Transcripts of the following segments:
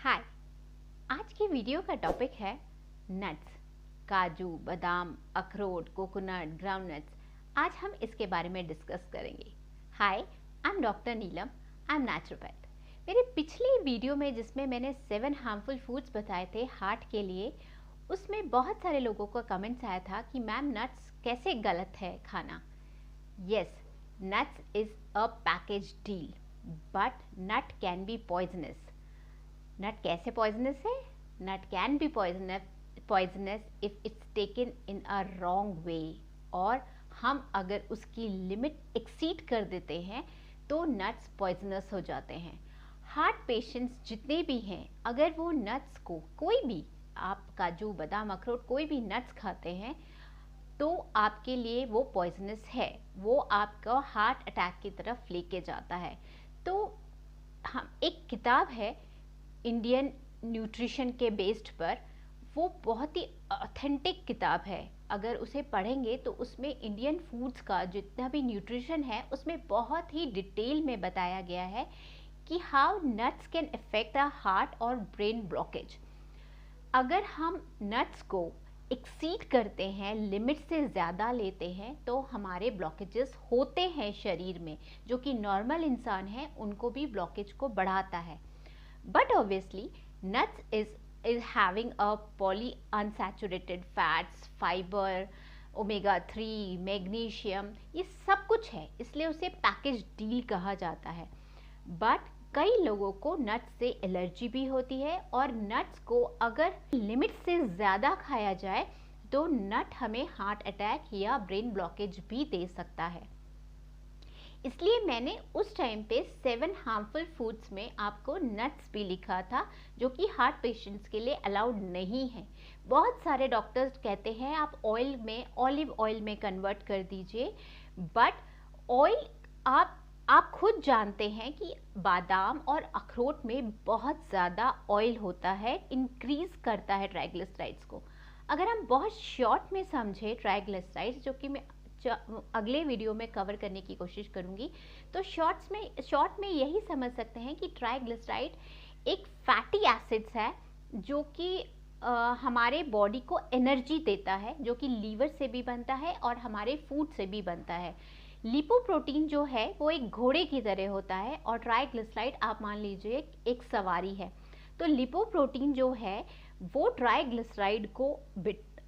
हाय। आज की वीडियो का टॉपिक है नट्स। काजू, बादाम, अखरोट, कोकोनट, ग्राउंडनट्स। आज हम इसके बारे में डिस्कस करेंगे। Hi, I am doctor Neelam, I am naturopath. मेरे पिछले वीडियो में जिसमें मैंने 7 हार्मफुल फूड्स बताए थे हार्ट के लिए, उसमें बहुत सारे लोगों का कमेंट्स आया था कि मैम नट्स कैसे गलत है खाना। Yes, nuts is a package deal, but nut can be poisonous. Nut कैसे पॉइजनस है? Nut can be poisonous if it's taken in a wrong way, और हम अगर उसकी लिमिट एक्सीड कर देते हैं तो नट्स पॉइजनस हो जाते हैं। हार्ट पेशेंट्स जितने भी हैं, अगर वो नट्स को, कोई भी, आप काजू, बादाम, अखरोट, कोई भी नट्स खाते हैं तो आपके लिए वो पॉइजनस है, वो आपका हार्ट अटैक की तरफ लेके जाता है। तो हम, एक किताब है इंडियन न्यूट्रिशन के बेस्ड पर, वो बहुत ही ऑथेंटिक किताब है। अगर उसे पढ़ेंगे तो उसमें इंडियन फूड्स का जितना भी न्यूट्रिशन है उसमें बहुत ही डिटेल में बताया गया है कि how nuts can affect the heart और ब्रेन ब्लॉकेज। अगर हम नट्स को एक्सीड करते हैं, लिमिट से ज़्यादा लेते हैं, तो हमारे ब्लॉकेजेस होते हैं शरीर में, जो कि नॉर्मल इंसान हैं उनको भी ब्लॉकेज को बढ़ाता है। But obviously, nuts is having a polyunsaturated fats, fiber, omega-3, magnesium, ये सब कुछ है, इसलिए उसे पैकेज डील कहा जाता है। बट कई लोगों को नट्स से एलर्जी भी होती है, और नट्स को अगर लिमिट से ज़्यादा खाया जाए तो नट हमें हार्ट अटैक या ब्रेन ब्लॉकेज भी दे सकता है। इसलिए मैंने उस टाइम पे 7 हार्मफुल फूड्स में आपको नट्स भी लिखा था, जो कि हार्ट पेशेंट्स के लिए अलाउड नहीं है। बहुत सारे डॉक्टर्स कहते हैं आप ऑयल में, ऑलिव ऑयल में कन्वर्ट कर दीजिए, बट ऑयल आप खुद जानते हैं कि बादाम और अखरोट में बहुत ज़्यादा ऑयल होता है, इंक्रीज करता है ट्राइग्लिसराइड्स को। अगर हम बहुत शॉर्ट में समझे ट्राइग्लिसराइड्स, जो कि मैं अगले वीडियो में कवर करने की कोशिश करूंगी, तो शॉर्ट में यही समझ सकते हैं कि ट्राइग्लिसराइड एक फैटी एसिड्स है जो कि हमारे बॉडी को एनर्जी देता है, जो कि लीवर से भी बनता है और हमारे फूड से भी बनता है। लिपोप्रोटीन जो है वो एक घोड़े की तरह होता है, और ट्राइग्लिसराइड आप मान लीजिए एक सवारी है। तो लिपोप्रोटीन जो है वो ट्राइग्लिसराइड को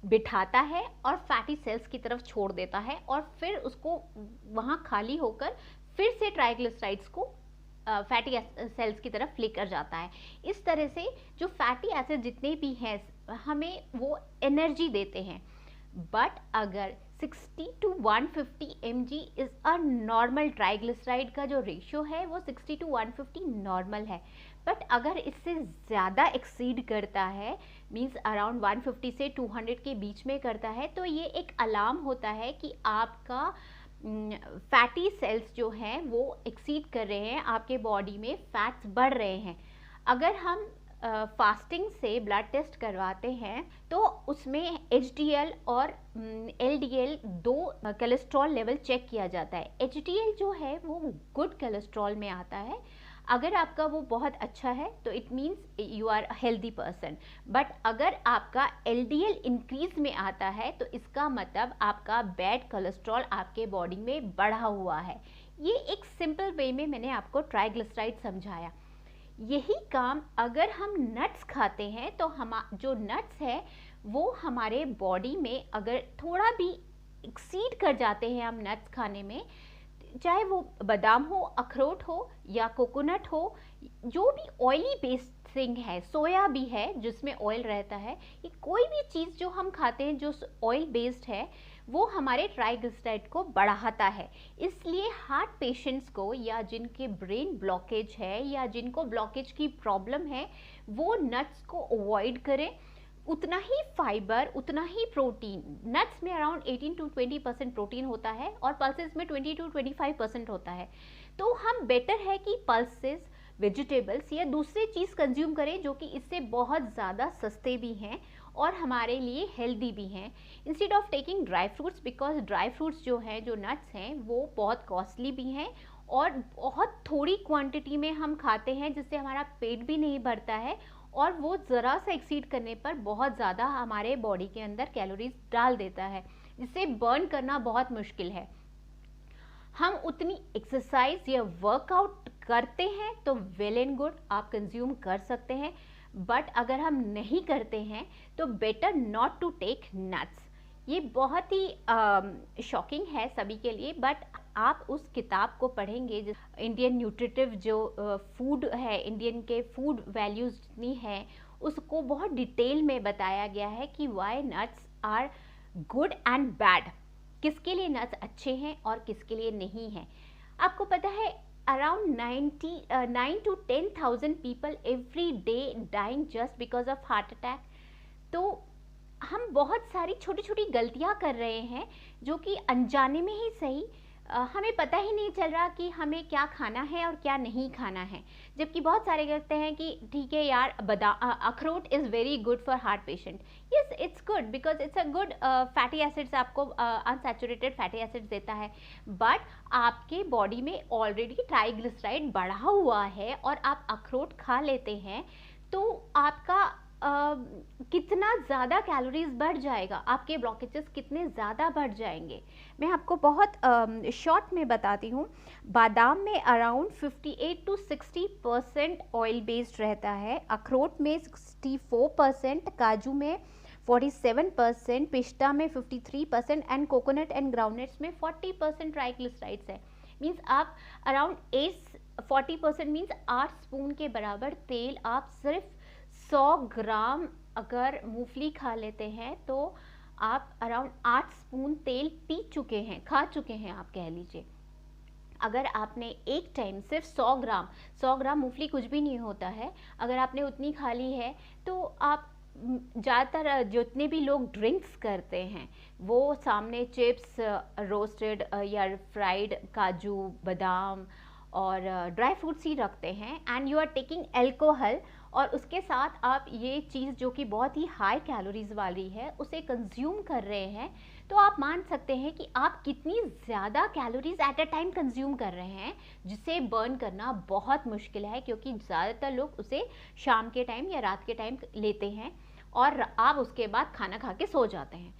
बिठाता है और फैटी सेल्स की तरफ छोड़ देता है, और फिर उसको वहाँ खाली होकर फिर से ट्राइग्लिसराइड्स को फैटी सेल्स की तरफ लेकर जाता है। इस तरह से जो फैटी एसिड जितने भी हैं हमें वो एनर्जी देते हैं। बट अगर 60 to 150 mg is a normal, triglyceride का जो रेशियो है वो 60 to 150 नॉर्मल है। बट अगर इससे ज़्यादा एक्सीड करता है, मीन्स अराउंड 150 से 200 के बीच में करता है, तो ये एक अलार्म होता है कि आपका फैटी सेल्स जो हैं वो एक्सीड कर रहे हैं, आपके बॉडी में फैट्स बढ़ रहे हैं। अगर हम फास्टिंग से ब्लड टेस्ट करवाते हैं तो उसमें HDL और LDL दो कोलेस्ट्रॉल लेवल चेक किया जाता है। HDL जो है वो गुड कोलेस्ट्रॉल में आता है। अगर आपका वो बहुत अच्छा है तो it means you are healthy person, but अगर आपका LDL इंक्रीज में आता है तो इसका मतलब आपका बैड कोलेस्ट्रॉल आपके बॉडी में बढ़ा हुआ है। ये एक सिंपल वे में मैंने आपको ट्राइग्लिसराइड समझाया। यही काम अगर हम नट्स खाते हैं तो हम, जो नट्स है वो हमारे बॉडी में अगर थोड़ा भी एक्सीड कर जाते हैं हम नट्स खाने में, चाहे वो बादाम हो, अखरोट हो या कोकोनट हो, जो भी ऑयली बेस्ड थिंग है, सोया भी है जिसमें ऑयल रहता है, ये कोई भी चीज़ जो हम खाते हैं जो ऑयल बेस्ड है वो हमारे ट्राइग्लिसराइड को बढ़ाता है। इसलिए हार्ट पेशेंट्स को, या जिनके ब्रेन ब्लॉकेज है या जिनको ब्लॉकेज की प्रॉब्लम है, वो नट्स को अवॉइड करें। उतना ही फाइबर, उतना ही प्रोटीन, नट्स में अराउंड 18 to 20% प्रोटीन होता है और पल्सेस में 20 to 25% होता है। तो हम बेटर है कि पल्सेस, वेजिटेबल्स या दूसरी चीज़ कंज्यूम करें जो कि इससे बहुत ज़्यादा सस्ते भी हैं और हमारे लिए हेल्दी भी हैं, instead of taking dry fruits, because dry fruits जो हैं, जो नट्स हैं, वो बहुत कॉस्टली भी हैं और बहुत थोड़ी क्वांटिटी में हम खाते हैं जिससे हमारा पेट भी नहीं भरता है और वो ज़रा सा एक्सीड करने पर बहुत ज़्यादा हमारे बॉडी के अंदर कैलोरीज डाल देता है, जिसे बर्न करना बहुत मुश्किल है। हम उतनी एक्सरसाइज या वर्कआउट करते हैं तो वेल एंड गुड, आप कंज्यूम कर सकते हैं, बट अगर हम नहीं करते हैं तो better not to take nuts. ये बहुत ही शॉकिंग है सभी के लिए, बट आप उस किताब को पढ़ेंगे, इंडियन न्यूट्रिटिव जो फूड है, इंडियन के फूड वैल्यूज जितनी है, उसको बहुत डिटेल में बताया गया है कि why nuts are good and bad, किसके लिए नट्स अच्छे हैं और किसके लिए नहीं है। आपको पता है around 9 to 10,000 people every day dying just because of heart attack. तो हम बहुत सारी छोटी छोटी गलतियां कर रहे हैं जो कि अनजाने में ही सही, हमें पता ही नहीं चल रहा कि हमें क्या खाना है और क्या नहीं खाना है। जबकि बहुत सारे कहते हैं कि ठीक है यार, अखरोट is very good for heart patient. Yes, it's good because it's a good fatty acids, आपको अनसैचुरेटेड फैटी एसिड्स देता है, बट आपके बॉडी में ऑलरेडी ट्राइग्लिसराइड बढ़ा हुआ है और आप अखरोट खा लेते हैं तो आपका कितना ज़्यादा कैलोरीज बढ़ जाएगा, आपके ब्लॉकेजेस कितने ज़्यादा बढ़ जाएंगे। मैं आपको बहुत शॉर्ट में बताती हूँ। बादाम में अराउंड 58 to 60% ऑयल बेस्ड रहता है, अखरोट में 64%, काजू में 47%, पिस्ता में 53% एंड कोकोनट एंड ग्राउंडनट्स में 40% ट्राइग्लिसराइड्स है। मीन्स आप अराउंड 40% मीन्स 8 स्पून के बराबर तेल आप सिर्फ 100 ग्राम अगर मूंगफली खा लेते हैं तो आप अराउंड 8 स्पून तेल पी चुके हैं, खा चुके हैं आप कह लीजिए। अगर आपने एक टाइम सिर्फ 100 ग्राम मूंगफली कुछ भी नहीं होता है, अगर आपने उतनी खा ली है तो आप ज़्यादातर जितने भी लोग ड्रिंक्स करते हैं वो सामने चिप्स, रोस्टेड या फ्राइड काजू बादाम और ड्राई फ्रूट्स ही रखते हैं, and you are taking alcohol, और उसके साथ आप ये चीज़ जो कि बहुत ही हाई कैलोरीज वाली है उसे कंज्यूम कर रहे हैं, तो आप मान सकते हैं कि आप कितनी ज़्यादा calories at a time consume कर रहे हैं, जिसे बर्न करना बहुत मुश्किल है, क्योंकि ज़्यादातर लोग उसे शाम के टाइम या रात के टाइम लेते हैं और आप उसके बाद खाना खा के सो जाते हैं।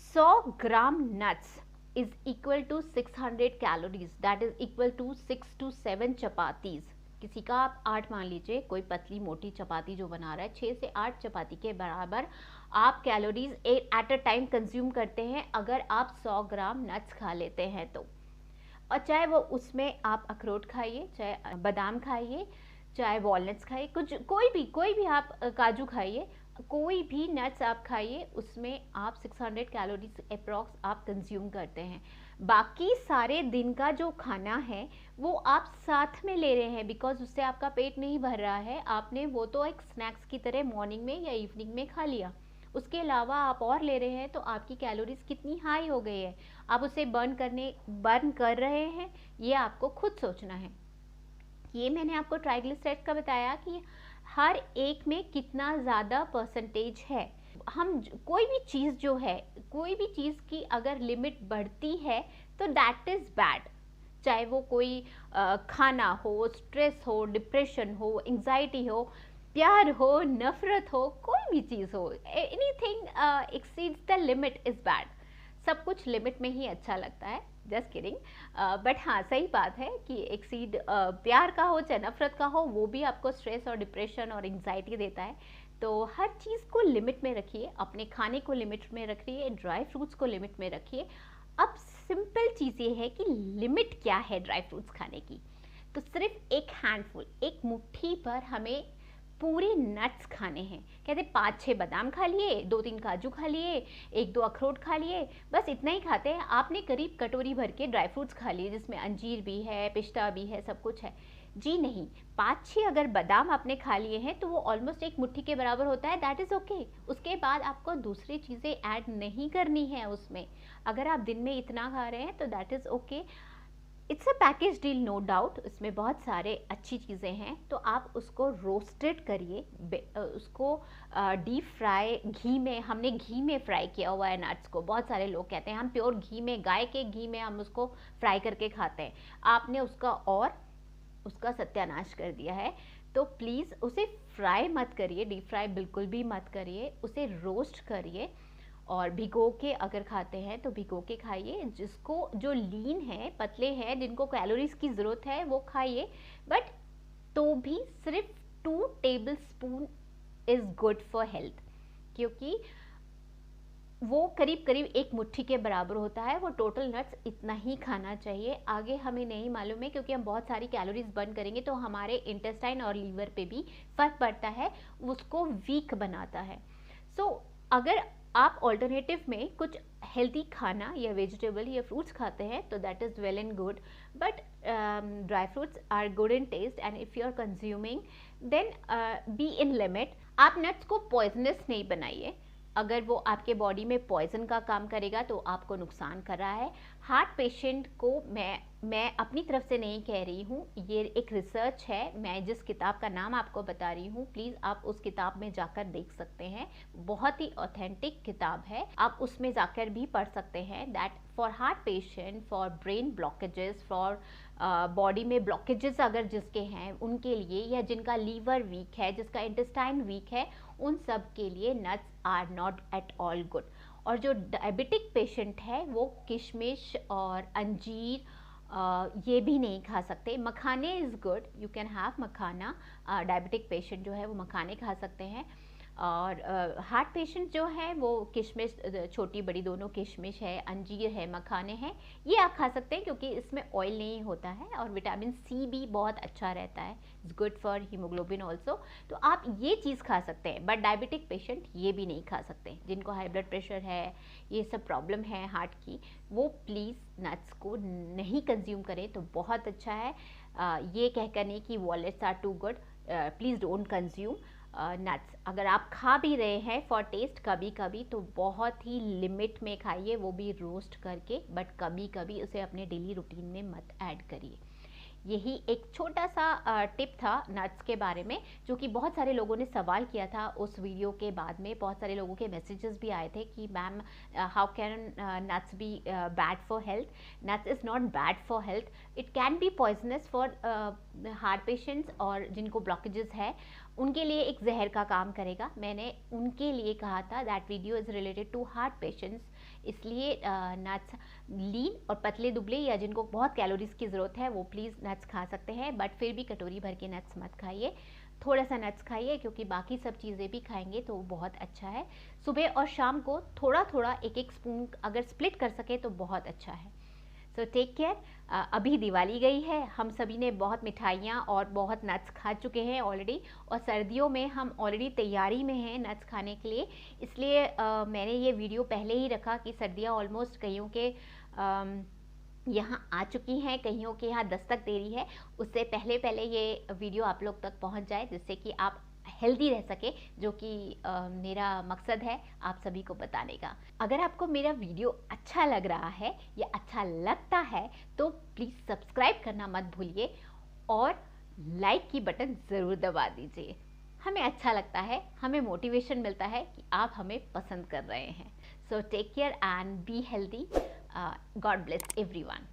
100 ग्राम nuts is equal to 600 calories, that is equal to 6 to 7 chapatis. किसी का आप 8 मान लीजिए, कोई पतली मोटी चपाती जो बना रहा है, 6 से 8 चपाती के बराबर आप calories at a time consume करते हैं अगर आप 100 ग्राम नट्स खा लेते हैं तो। और चाहे वो उसमें आप अखरोट खाइए, चाहे बादाम खाइए, चाहे वॉलनट्स खाइए, कुछ कोई भी आप काजू खाइए, कोई भी नट्स आप खाइए, उसमें आप 600 कैलोरीज अप्रॉक्स आप कंज्यूम करते हैं। बाकी सारे दिन का जो खाना है वो आप साथ में ले रहे हैं, बिकॉज उससे आपका पेट नहीं भर रहा है, आपने वो तो एक स्नैक्स की तरह मॉर्निंग में या इवनिंग में खा लिया, उसके अलावा आप और ले रहे हैं, तो आपकी कैलोरीज कितनी हाई हो गई है, आप उसे बर्न कर रहे हैं, ये आपको खुद सोचना है। ये मैंने आपको ट्राइग्लिसराइड्स का बताया कि हर एक में कितना ज़्यादा परसेंटेज है। हम कोई भी चीज़ जो है, कोई भी चीज़ की अगर लिमिट बढ़ती है तो दैट इज़ बैड, चाहे वो कोई खाना हो, स्ट्रेस हो, डिप्रेशन हो, एंजाइटी हो, प्यार हो, नफरत हो, कोई भी चीज़ हो, anything exceeds the limit is bad. सब कुछ लिमिट में ही अच्छा लगता है, जस्ट किडिंग, बट हाँ सही बात है कि एक्सीड प्यार का हो चाहे नफरत का हो, वो भी आपको स्ट्रेस और डिप्रेशन और एंजाइटी देता है। तो हर चीज़ को लिमिट में रखिए, अपने खाने को लिमिट में रखिए, ड्राई फ्रूट्स को लिमिट में रखिए। अब सिंपल चीज़ ये है कि लिमिट क्या है ड्राई फ्रूट्स खाने की, तो सिर्फ एक हैंडफुल, एक मुट्ठी पर हमें पूरे नट्स खाने हैं। कहते 5-6 बादाम खा लिए, 2-3 काजू खा लिए, 1-2 अखरोट खा लिए, बस इतना ही खाते हैं। आपने करीब कटोरी भर के ड्राई फ्रूट्स खा लिए, जिसमें अंजीर भी है, पिस्ता भी है, सब कुछ है। जी नहीं, 5-6 अगर बादाम आपने खा लिए हैं तो वो ऑलमोस्ट एक मुट्ठी के बराबर होता है, दैट इज़ ओके। उसके बाद आपको दूसरी चीज़ें ऐड नहीं करनी है उसमें। अगर आप दिन में इतना खा रहे हैं तो that is okay. It's a package deal, no doubt, इसमें बहुत सारे अच्छी चीज़ें हैं, तो आप उसको रोस्टेड करिए, उसको डीप फ्राई घी में, हमने घी में फ्राई किया हुआ है नट्स को। बहुत सारे लोग कहते हैं हम प्योर घी में, गाय के घी में हम उसको फ्राई करके खाते हैं। आपने उसका और उसका सत्यानाश कर दिया है। तो प्लीज़ उसे फ्राई मत करिए, डीप फ्राई बिल्कुल भी मत करिए, उसे रोस्ट करिए और भिगो के अगर खाते हैं तो भिगो के खाइए। जिसको जो लीन है, पतले हैं, जिनको कैलोरीज की ज़रूरत है वो खाइए, बट तो भी सिर्फ 2 table spoon is good for health, क्योंकि वो करीब करीब एक मुट्ठी के बराबर होता है। वो टोटल नट्स इतना ही खाना चाहिए, आगे हमें नहीं मालूम है, क्योंकि हम बहुत सारी कैलोरीज बर्न करेंगे तो हमारे इंटेस्टाइन और लीवर पे भी फ़र्क पड़ता है, उसको वीक बनाता है। सो अगर आप ऑल्टरनेटिव में कुछ हेल्दी खाना या वेजिटेबल या फ्रूट्स खाते हैं तो that is well and good, but dry fruits are good in taste and if you are consuming then be in limit. आप नट्स को पॉइजनस नहीं बनाइए, अगर वो आपके बॉडी में पॉइजन का काम करेगा तो आपको नुकसान कर रहा है। हार्ट पेशेंट को मैं अपनी तरफ से नहीं कह रही हूँ, ये एक रिसर्च है। मैं जिस किताब का नाम आपको बता रही हूँ, प्लीज़ आप उस किताब में जाकर देख सकते हैं, बहुत ही ऑथेंटिक किताब है, आप उसमें जाकर भी पढ़ सकते हैं। That for heart patient, for brain blockages, for body में ब्लॉकेजेस अगर जिसके हैं उनके लिए, या जिनका लीवर वीक है, जिसका इंटेस्टाइन वीक है, उन सब के लिए nuts are not at all good. और जो डायबिटिक पेशेंट है वो किशमिश और अंजीर ये भी नहीं खा सकते। मखाने is good, you can have makhana, diabetic patient जो है वो मखाने खा सकते हैं। और हार्ट पेशेंट जो है वो किशमिश, छोटी बड़ी दोनों किशमिश है, अंजीर है, मखाने हैं, ये आप खा सकते हैं क्योंकि इसमें ऑयल नहीं होता है और विटामिन सी भी बहुत अच्छा रहता है, it's good for haemoglobin also. तो आप ये चीज़ खा सकते हैं, बट डायबिटिक पेशेंट ये भी नहीं खा सकते। जिनको हाई ब्लड प्रेशर है, ये सब प्रॉब्लम है हार्ट की, वो प्लीज़ नट्स को नहीं कंज्यूम करें तो बहुत अच्छा है। ये कहकर नहीं कि walnuts are too good, please don't consume nuts. अगर आप खा भी रहे हैं फॉर टेस्ट कभी कभी, तो बहुत ही लिमिट में खाइए, वो भी रोस्ट करके, बट कभी कभी उसे अपने डेली रूटीन में मत ऐड करिए। यही एक छोटा सा टिप था नट्स के बारे में, जो कि बहुत सारे लोगों ने सवाल किया था उस वीडियो के बाद में। बहुत सारे लोगों के मैसेजेस भी आए थे कि ma'am how can nuts be bad for health. Nuts is not bad for health, it can be poisonous for heart patients, और जिनको ब्लॉकेजेस है उनके लिए एक जहर का काम करेगा। मैंने उनके लिए कहा था, that video is related to heart patients, इसलिए नट्स लीन और पतले दुबले या जिनको बहुत कैलोरीज की ज़रूरत है वो प्लीज़ नट्स खा सकते हैं, बट फिर भी कटोरी भर के नट्स मत खाइए, थोड़ा सा नट्स खाइए, क्योंकि बाकी सब चीज़ें भी खाएंगे तो बहुत अच्छा है। सुबह और शाम को थोड़ा थोड़ा एक एक स्पून अगर स्प्लिट कर सके तो बहुत अच्छा है। So take care. अभी दिवाली गई है, हम सभी ने बहुत मिठाइयाँ और बहुत नट्स खा चुके हैं ऑलरेडी, और सर्दियों में हम ऑलरेडी तैयारी में हैं नट्स खाने के लिए, इसलिए मैंने ये वीडियो पहले ही रखा कि सर्दियाँ ऑलमोस्ट कईयों के यहाँ आ चुकी हैं, कईयों के यहाँ दस्तक दे रही है, उससे पहले पहले ये वीडियो आप लोग तक पहुँच जाए, जिससे कि आप हेल्दी रह सके, जो कि मेरा मकसद है आप सभी को बताने का। अगर आपको मेरा वीडियो अच्छा लग रहा है या अच्छा लगता है तो प्लीज़ सब्सक्राइब करना मत भूलिए और लाइक की बटन ज़रूर दबा दीजिए। हमें अच्छा लगता है, हमें मोटिवेशन मिलता है कि आप हमें पसंद कर रहे हैं। So take care and be healthy. God bless everyone.